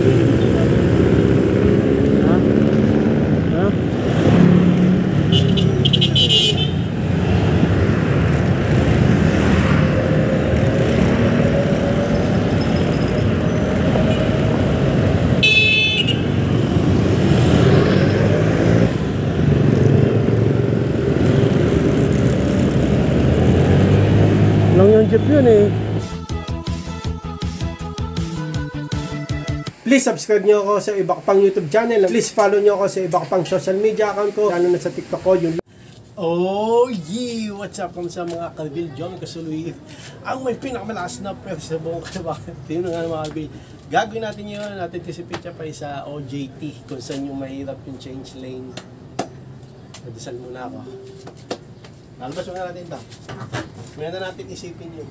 Ha? Ha? Lang yung jeep yun eh. Please subscribe nyo ako sa iba ko pang YouTube channel. Please follow nyo ako sa iba ko pang social media account ko. Lalo na sa TikTok ko. Yung... Oh yeah! What's up sa mga kalbil? John Kasuluy. Ang may pinakamalakas na pwede sa buong kalabakan. Tingnan nga mga kalbil. Gagawin natin yun. Natin kasi picture pa sa OJT. Kung saan yung mahirap yung change lane. Nadasal muna ako. Lalabas mo na natin ito. Ngayon na natin isipin yun.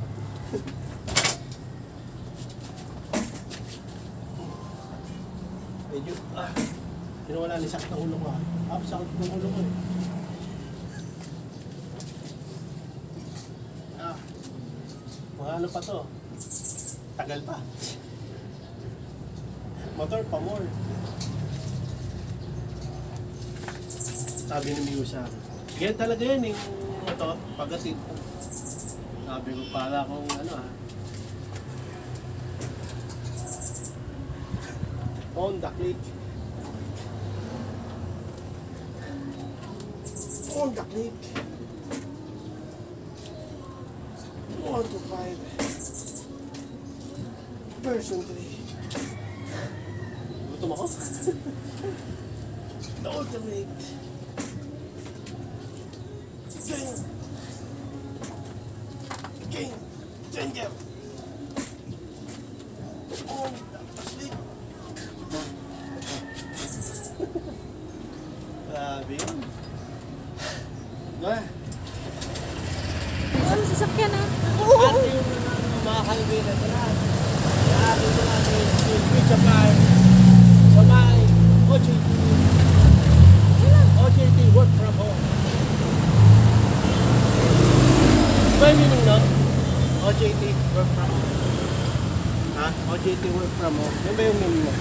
Medyo, pinawala ni sakit ng ulo ko. Sakit ng ulo ko eh. Mga ano pa to? Tagal pa. Motor pa more. Sabi ni Miyo sa akin. Kaya talaga yan yung motor, pagkatid. Sabi ko para kung ano Honda Click. Honda Click. 125 version 3. Gutom ako? The ultimate King Changer. Honda Click. Grabe yun. Ano sasakyan ha? At yung mga kalbina na lahat. Naakin ko natin yung picture card sa may OJT. OJT work from home. May meaning no? OJT work from home. Ha? OJT work from home. Yan ba yung meaning mo?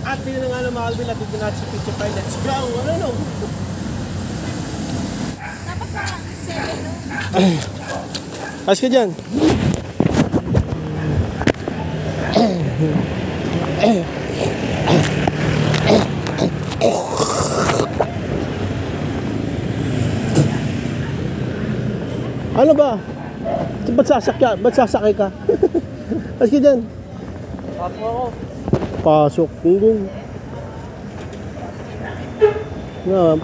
At yun na nga ng mga kalbina. Tignan natin sa picture card. Let's go! Ano no? Dapat pa 7 no? Ayos ka dyan. Ano ba? Ba't sasakay ka? Ayos ka dyan. Pasok ako. Pasok. Gunggong.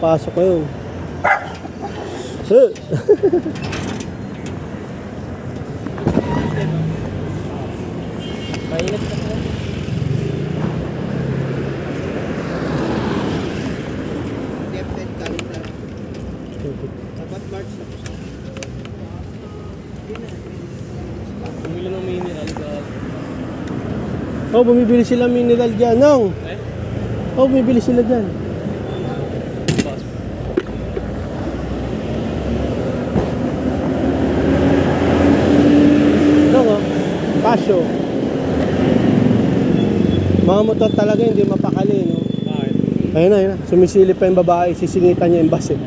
Pasok kayo. Mainit ka po. Captain Calendar. Dapat March na po siya. Bumili ng mineral dog. Oh, bumibili sila mineral dyan. Nong? Oh, bumibili sila dyan. Pasyo. Mga motor talaga hindi mapakali, no? Bakit? Ayun na. Sumisilip pa yung babae, sisingitan niya yung bus eh.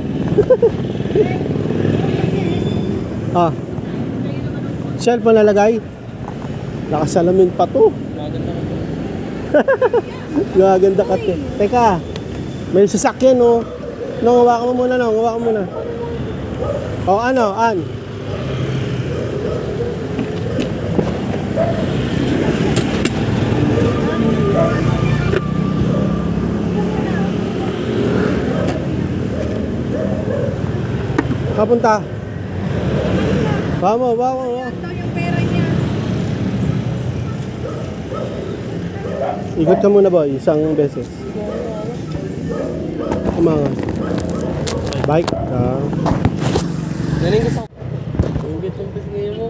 Cellphone nalagay? Nakasalamin pa to. Maganda ka po. Gaganda ka to. Teka, may sasakyan, no? No, hawakan mo muna, no? Hawakan mo muna. O ano, An? Kapunta. Vamos. Ito yung pera niya. Ikot ka muna boy, isang beses. Umangas. Bike ka. Galing ka sa... Umbit ngayon mo.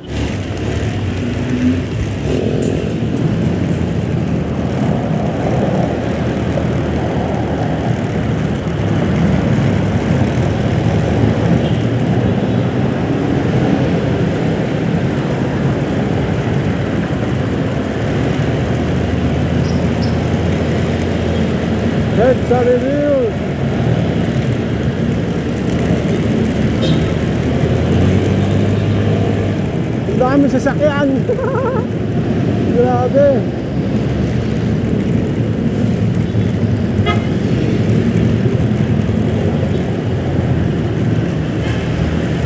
Red sa review. Ang dami sasakyan. Grabe.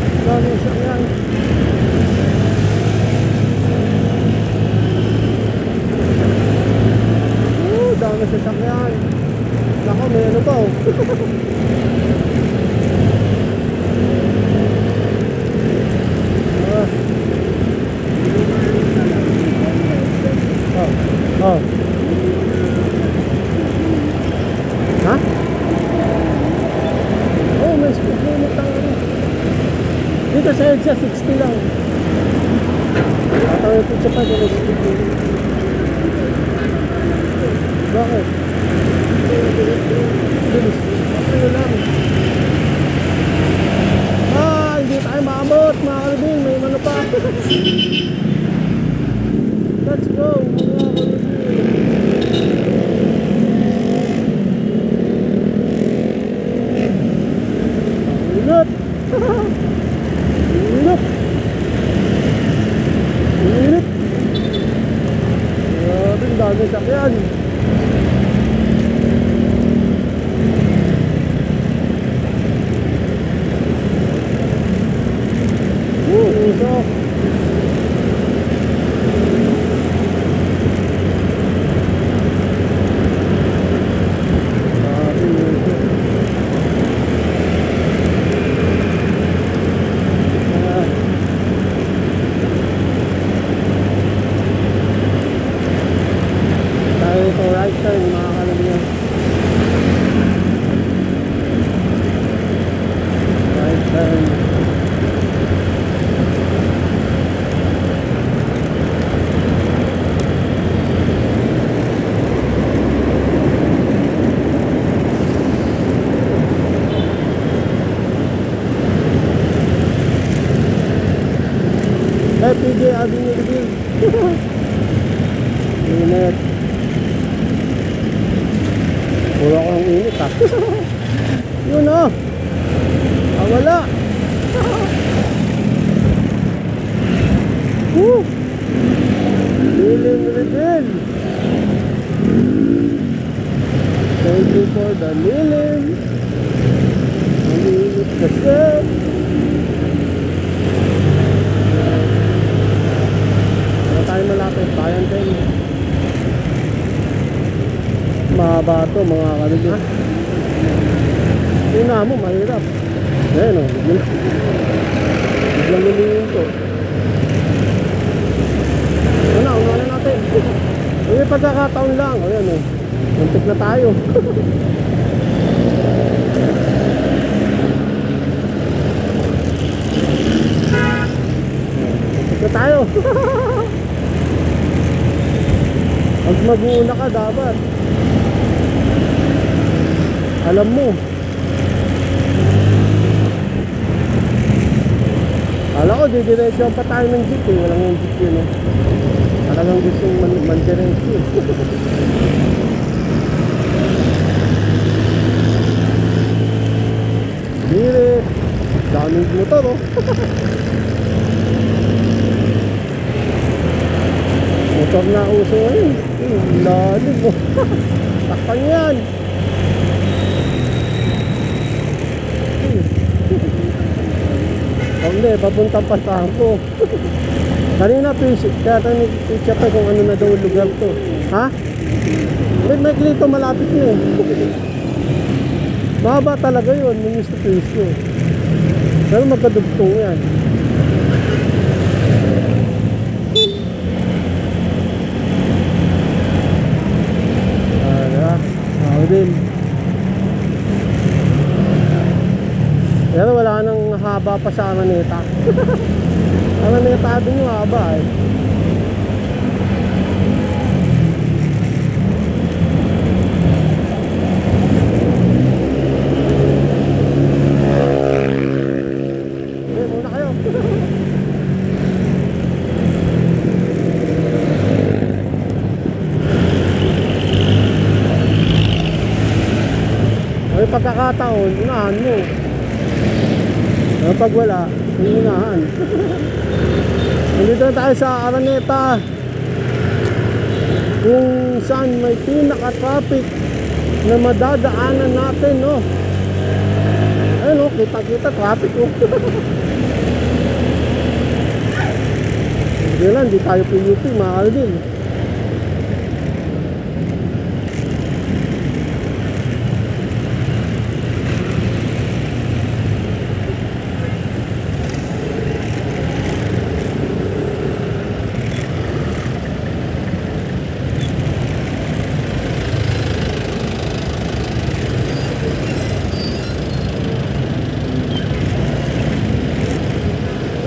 Ang dami sasakyan. Dami sasakyan. Nako, may ano pa oh. Oh. Ha? Oh, may speed limit ang ano. Dito sa EDSA 60 lang. Tatawin ko siya pa kung may speed limit. Bakit? Bilis. Ano lang? Hindi tayo maabot mga kalibin. May ano pa. Let's go mga kalibin. Ingat. Ingat. Ingat. Grabe, ang dami sakyan. Usok. Tayo itong right turn mga kalabyan. Right turn. PJ Avenue Reveal. Init. Puro ko ang init ha. Yun o. Wala. Feeling reveal. Thank you for the lilim. Ang init kasi. Tayo malapit, bayan din. Mahaba ito mga kalibin. Una mo, mahirap. Ayan o, biglang lumihin ito. Una natin. May pagkakataon lang. Ayan o, muntik na tayo. Muntik na tayo. Pag mag-uuna ka dapat alam mo. Kala ko didiretso pa tayo ng jeep eh. Walang yung jeep yun eh. Talagang gusto yung mandiretso eh. Birit. Daming motor oh. Motor na uso ngayon. Lalim mo. Takpan yan. Hindi, papuntang Pasampo. Kanina kaya tayo picture pa kung ano na daw lugar to. Ha? May klito malapit nyo. Mahaba talaga yun. Yung gusto piso. Pero magkadugtong yan. Din. Pero wala nang haba pa sa Araneta. Araneta din yung haba eh. Okay, muna kayo. May pagkakataon, unahan mo. Pag wala, unahan. Nandito na tayo sa Araneta, kung saan may pinaka-traffic na madadaanan natin, no? Ayun, oh, kita-kita traffic, oh. Hindi lang, di tayo PUP, mahal din.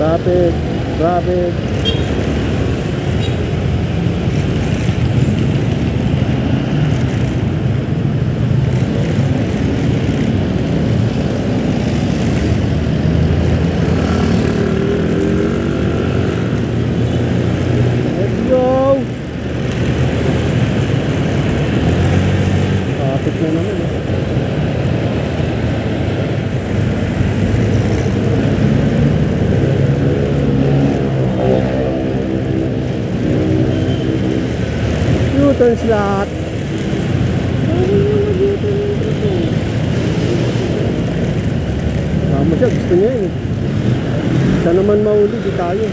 Traffic, traffic. Let's go. Traffic na naman, eh. U-turn slot. Tama siya, gusto niya yun, eh. Siya naman mauli, di tayo.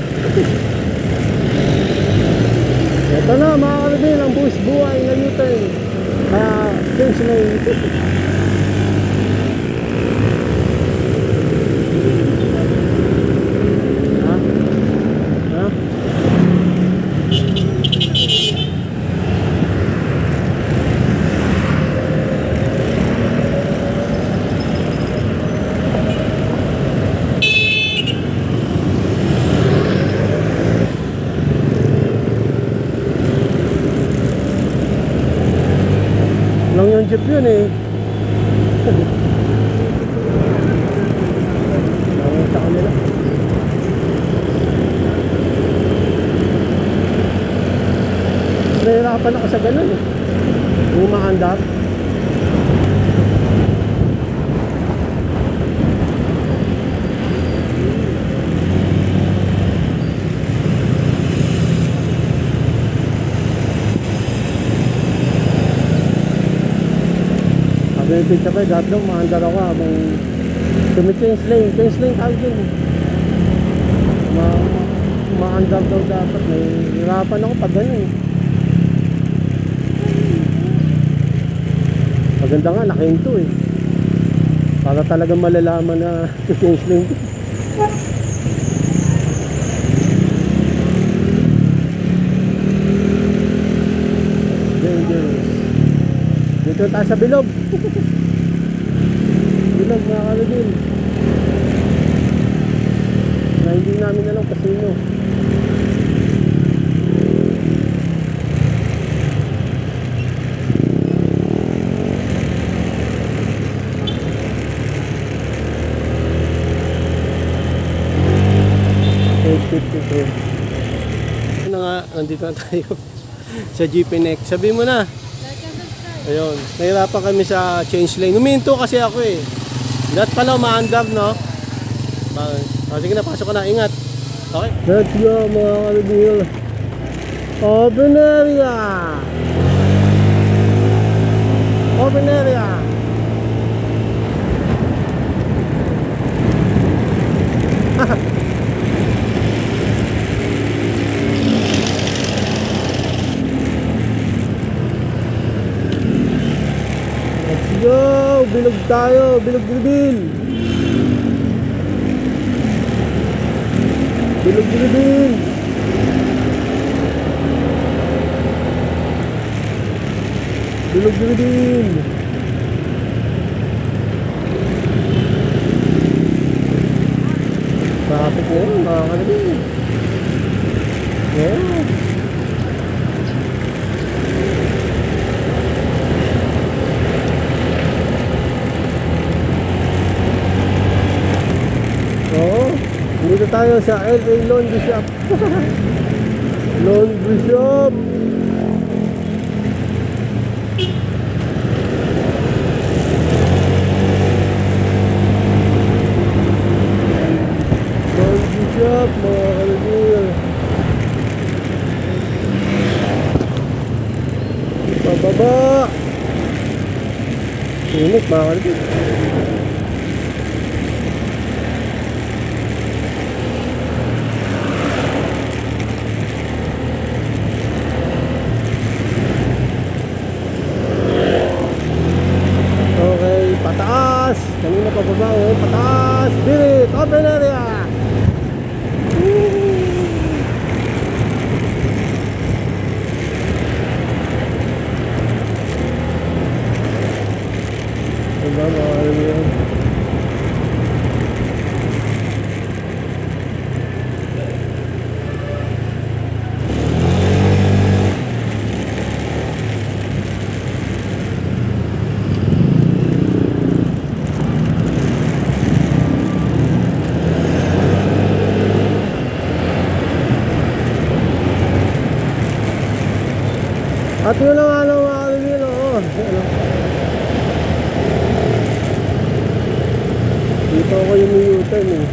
Ito na mga karabin, ang buwis buhay na U-turn. Change lane. Ha? Ha? Lang yung jeep yun, eh. Lang sa kanila. Nahirapan ako sa ganun, eh. Yung maandar. May pizza pa, dapat maandar ako habang change lane tawag yun. Maandar daw dapat, may hirapan ako pag ganun. Maganda nga, nakahinto, eh. Para talagang malalaman na change lane. Dangerous. Dito tayo sa bilog. Bilog mga kalabin. Na hindi namin alam kasino. Ano nga, nandito na tayo sa GP Next. Sabi mo na. Ayun, nahirapan kami sa change lane. Huminto kasi ako, eh. Lahat pala umaandar, no? Sige na, pasok ko na. Ingat. Okay? Let's go mga kalabin. Open area! Open area! Let's go! Bilog tayo! Bilog bilbil! Bilog bilbil! Bilog bilbil! Traffic na yun mga kalabin. Yeah! Dito tayo sa LA Laundry Shop. Laundry Shop. Baba! Init mga kalapit. Okay, pataas! Kanina pa baba, oh, pataas! Birit! Open area! Diba mga kalapit? At yun ang ano mga kalapit, oh. Ano? Dito ako yung U-turn eh.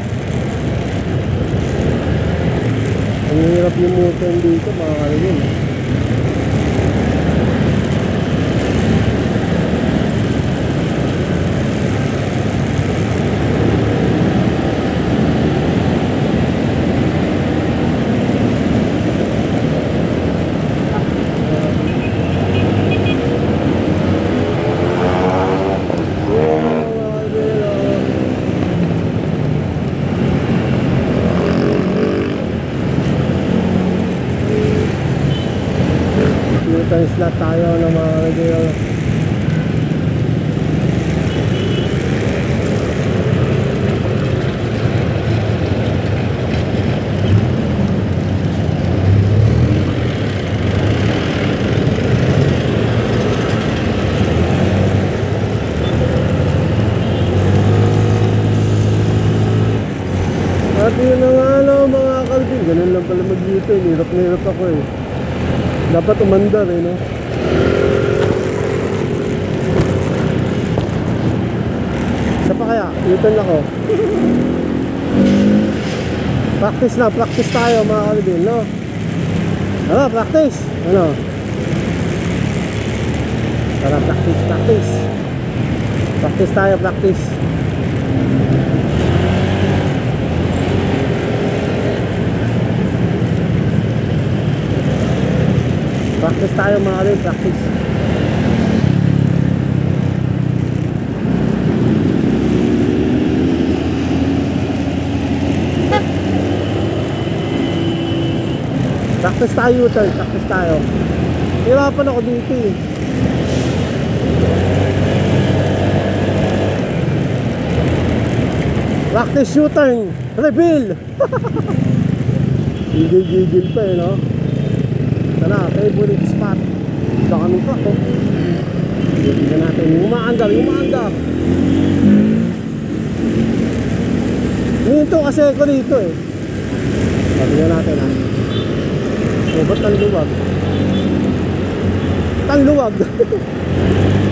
Ang hirap yung U-turn dito mga kalapit. U-turn slot tayo ng mga kalapit. At yun ang ano mga kalapit. Ganun lang pala mag-U-turn. Hirap na hirap ako eh. Dapat umandar eh, no? Isa pa kaya? U-turn ako. Practice tayo mga kalapit, no? Ano, practice? Ano? Tara, practice. Practice tayo, practice. Practice tayo mga kalapit, practice. Practice tayo U-turn, practice tayo. Hirapan ako dito eh. Practice U-turn, reveal! Gigil pa eh, no? Tara, favorite spot. Ito kami pa ako. Tignan natin yung umaandar. Hinto kasi ako dito eh. Tignan natin ha. O, ba't tanluwag?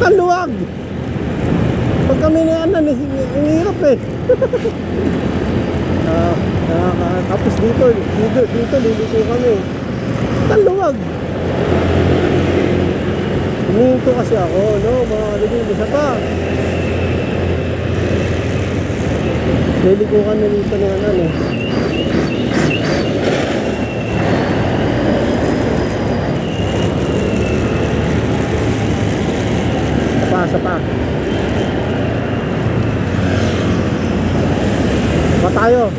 Tanluwag! Pag kami na yan, ang hirap eh. Tapos dito lilito kami. Tanluwag! Huminto kasi ako, no? Mga kalapit, isa pa. Lilikukan na dito ng ano. Isa pa. Pa tayo.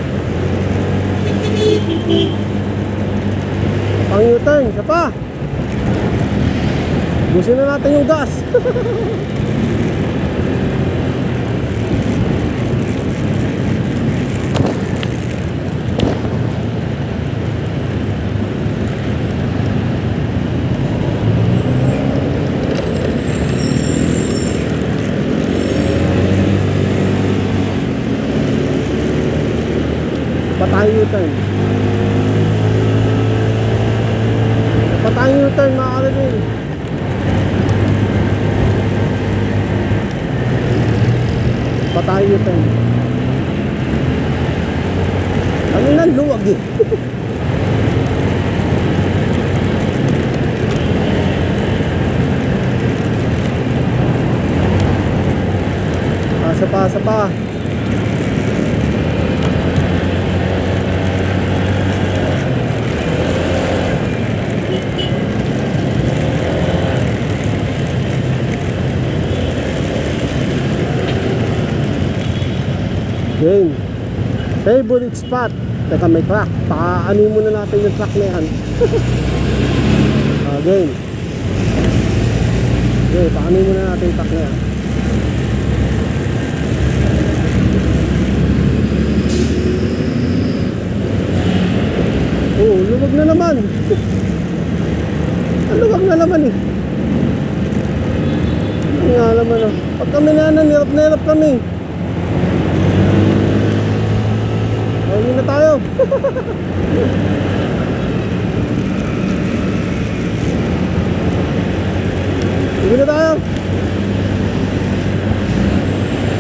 Pang U-turn, isa pa. Busin na natin yung gas. Patay U-turn. Patay U-turn mga kalapit. Patay U-turn. Ano na luwag eh. Pasa pa. Game. Favorite spot. Teka, may truck. Pakaanin muna natin yung truck na yan. Game. Okay, pakaanin muna natin yung truck na yan. Oh, luwag na naman. Luwag na naman eh. Ano nga naman oh. Pag kami na nirap kami. Hindi na tayo. Hindi na tayo.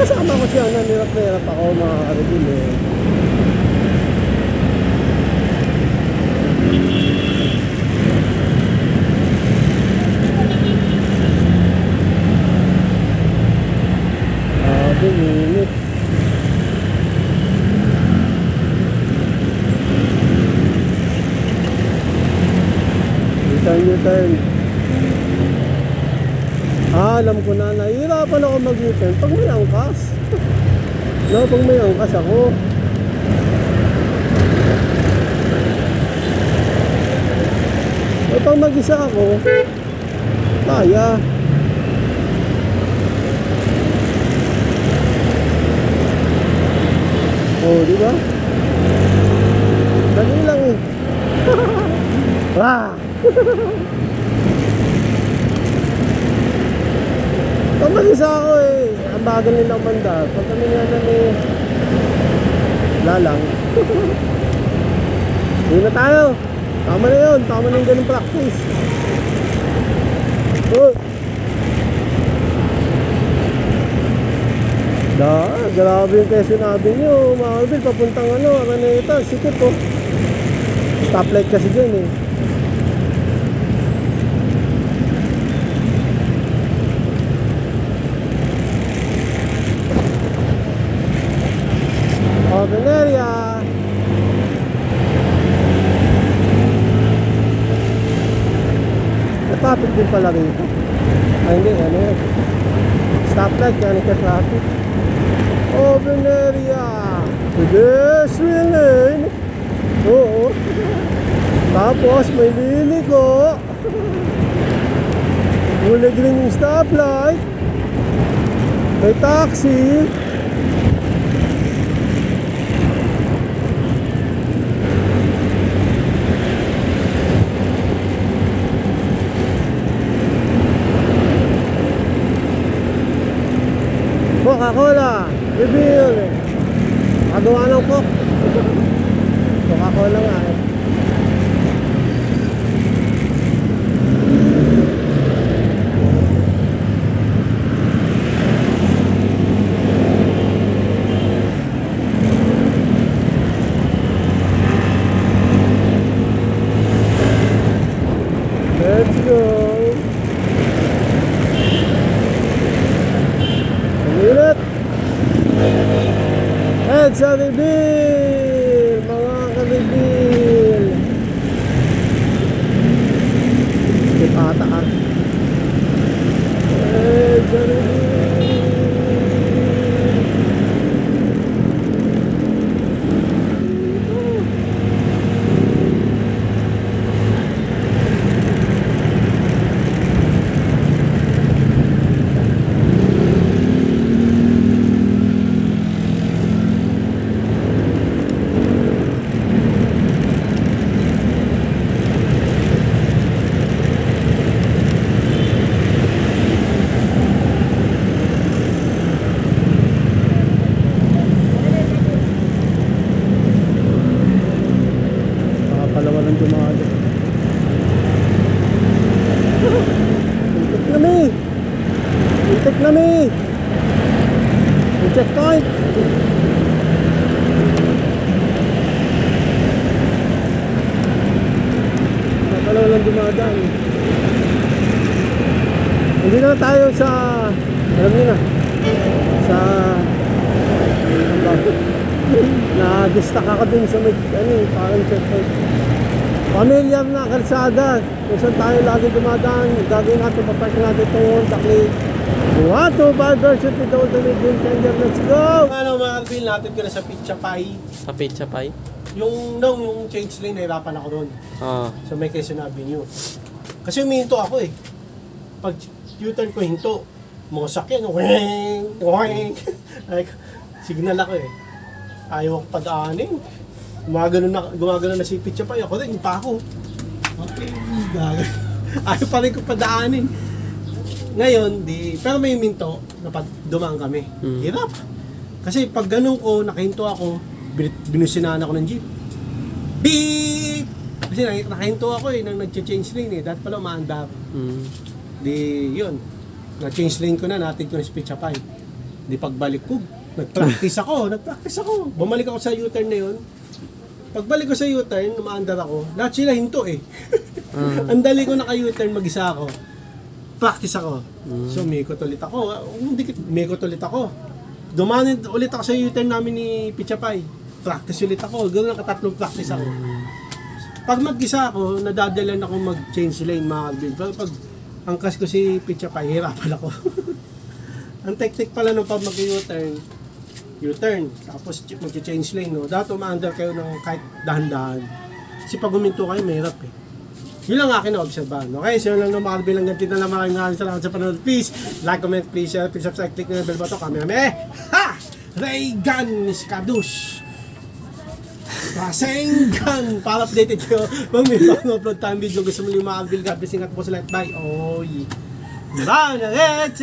Kasama ko siya na nirap ako mga karibin eh. Minit. U-turn. Alam ko na, nahihirapan ako mag-U-turn pag may angkas. No, pag may angkas ako. Pag mag-isa ako, kaya. Oh, di ba? Dali lang eh. Ah! Pag mag-isa ako eh, ang bagal nilang mandar. Pag kami nga na eh, lalang. Hindi na tayo. Tama na yun. Tama na yung ganun practice. Oh! Grabe yung kayo sinabi nyo, mga Alvin, papuntang Araneta, sikip po. Stoplight kasi dyan eh. Open area. Traffic din pala rito. Ay hindi, ano yun. Stoplight, yan ka traffic. Open area. Pedestrian lane. Oo. Tapos may liliko. Huli green yung stoplight. May taxi. Coca-Cola. Reveal. Magawa ng Coke. Coca-Cola nga eh. Let's go. Ulit. Heads sa reveal, mga ka-reveal. Ipata ka. Heads sa reveal. Palawalan dumado. Intik na mi. Yung checkpoint. Palawalan dumadaan. Hindi na tayo sa, alam niyo na, sa na-distract ako dun sa may, parang checkpoint. Familiar na kalsada, kung saan tayo lagi dumadaan, gagawin natin, papark natin itong takli. 1, 2, 5 version ito, ultimate game changer, let's go! Ano mga Alvin, natin ko na sa Pizza Pie. Sa Pizza Pie? Yung change lane, nahirapan ako doon. Oo. Sa may Quezon Avenue. Kasi huminto ako eh. Pag U-turn ko hinto, mga sakyan, weng, weng. Like, signal ako eh. Ayaw ko padaanin. Gumagano na si Pizza Pie. Ako rin, pa ako. Okay, ayaw pa rin ko padaanin. Ngayon, pero may minto, dumaan kami. Hirap. Kasi pag ganun ko, nakahinto ako, binusinaan ako ng jeep. Beep! Kasi nakahinto ako eh, nang nag-change lane eh. Dahil pala umaandar. Di, yun. Na-change lane ko na, natin ko na si Pizza Pie. Di pagbalik ko, nag-practice ako. Bumalik ako sa U-turn na yun. Pagbalik ko sa U-turn, umaandar ako, lahat sila hinto eh. Ang dali ko naka-U-turn, mag-isa ako. Practice ako. So, umikot ulit ako. Umikot ulit ako. Dumanin ulit ako sa U-turn namin ni Pizza Pie. Practice ulit ako. Ganoon nakatatlong practice ako. Pag mag-isa ako, nadadalan ako mag-change lane, mga Alvin. Pero pag angkas ko si Pizza Pie, hirapan ako. Ang technique pala nung pag U-turn. Tapos mag-change lane, no? Dato ma-under kayo ng kahit dahan-dahan. Kasi pag huminto kayo, mahirap eh. Yun lang akin na obserbahan. Okay, so yun lang ng mga bilang ganti na lang. Maraming salamat sa panonood. Please, like, comment, please, share, please subscribe, click na yung bell button. Kami. Ha! Reagan Skadush! Rasengan! Para updated kayo. Kung may upload tayong video, gusto mo yung mga Alvin, God bless, ingat po sa life. Bye! Oh, yeah. Bye! Let's